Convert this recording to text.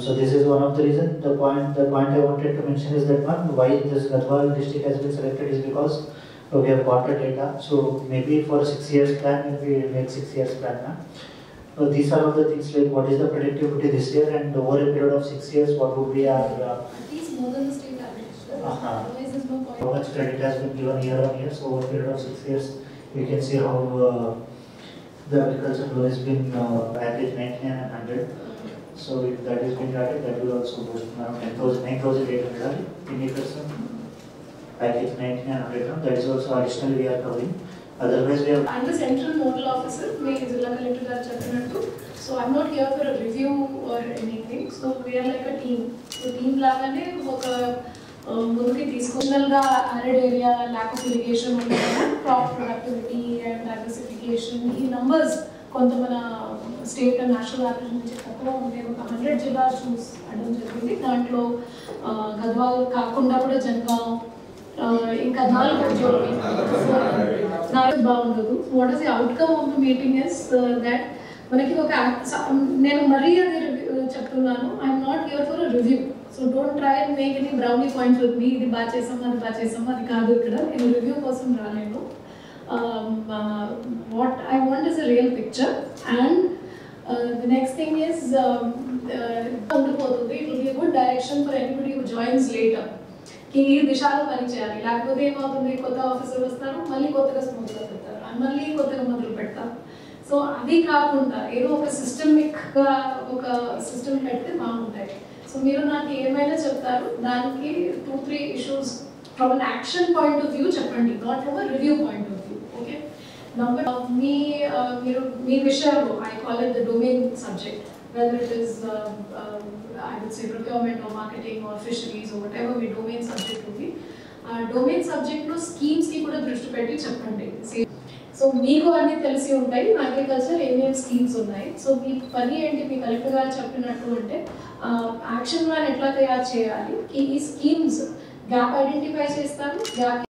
So this is one of the reasons. The point I wanted to mention is that one, why this Gadwal district has been selected is because we have got the data. So maybe for a 6 years plan, we make 6 years plan now. So these are all the things like what is the predictability this year and over a period of 6 years, what would be our at least more than the state average. Otherwise, there's no point. How much credit has been given year on year? So over a period of 6 years, we can see how the agriculture loan has been average 99 and 100. So if that is being added, that will also boost around 9,800 in package 99 and 100. That is also additional we are covering. Otherwise, we have. I'm the central nodal officer. Me Zilla Collector garu cheppinattu. So I'm not here for a review or anything. So we are like a team. So team lagane oka ముందుకి తీసుకొచ్చినల్గా arid area, lack of irrigation, crop productivity and diversification. ఈ numbers కొంత మన state and national average నుంచి తక్కువ ఉండే ఒక 100 జిల్లాలు చూస్ అడగడం జరిగింది. దాంట్లో గద్వాల్ కాకుండా కూడా జనగాం ఇంకా 4 బాగుండదు. What is the outcome of the meeting is that మనకి ఒక నేను మరీ అది చెప్తున్నాను, I'm not here for a review. So don't try and make any brownie points with me. ఇది బాగా చేసాము, అది బాగా చేసాము, అది కాదు. ఇక్కడ నేను రివ్యూ కోసం రాలేను. What I want is a real picture, and the next thing is it will be a good direction for anybody who joins later. कि ఈ దిశలో పని చేయాలి. లేకపోతే ఏమవుతుంది, కొత్త ఆఫీసర్ వస్తారు, మళ్ళీ కొత్తగా స్మూత్ గా పెడతారు, మళ్ళీ కొత్తగా మొదలు పెడతారు. సో అది కాకుండా ఏదో ఒక సిస్టమిక్గా ఒక సిస్టమ్ పెడితే బాగుంటాయి. సో మీరు నాకు ఏమైనా చెప్తారు, దానికి 2-3 issues from an action point of view చెప్పండి, not from a review point of view. Okay. Number మీ విషయాలు, I call it the domain subject, whether it is I would say procurement or marketing or fisheries or whatever we domain subject ఉంది. Domain సబ్జెక్ట్లో స్కీమ్స్కి కూడా దృష్టి పెట్టి చెప్పండి. So మీకు అన్నీ తెలిసి ఉంటాయి, అగ్రికల్చర్ ఏమేమి స్కీమ్స్ ఉన్నాయి. సో మీ పని ఏంటి, మీ కలెక్టర్ గారు చెప్పినట్టు అంటే యాక్షన్ ప్లాన్ ఎట్లా తయారు చేయాలి, ఈ స్కీమ్స్ గ్యాప్ ఐడెంటిఫై చేస్తాను, గ్యాప్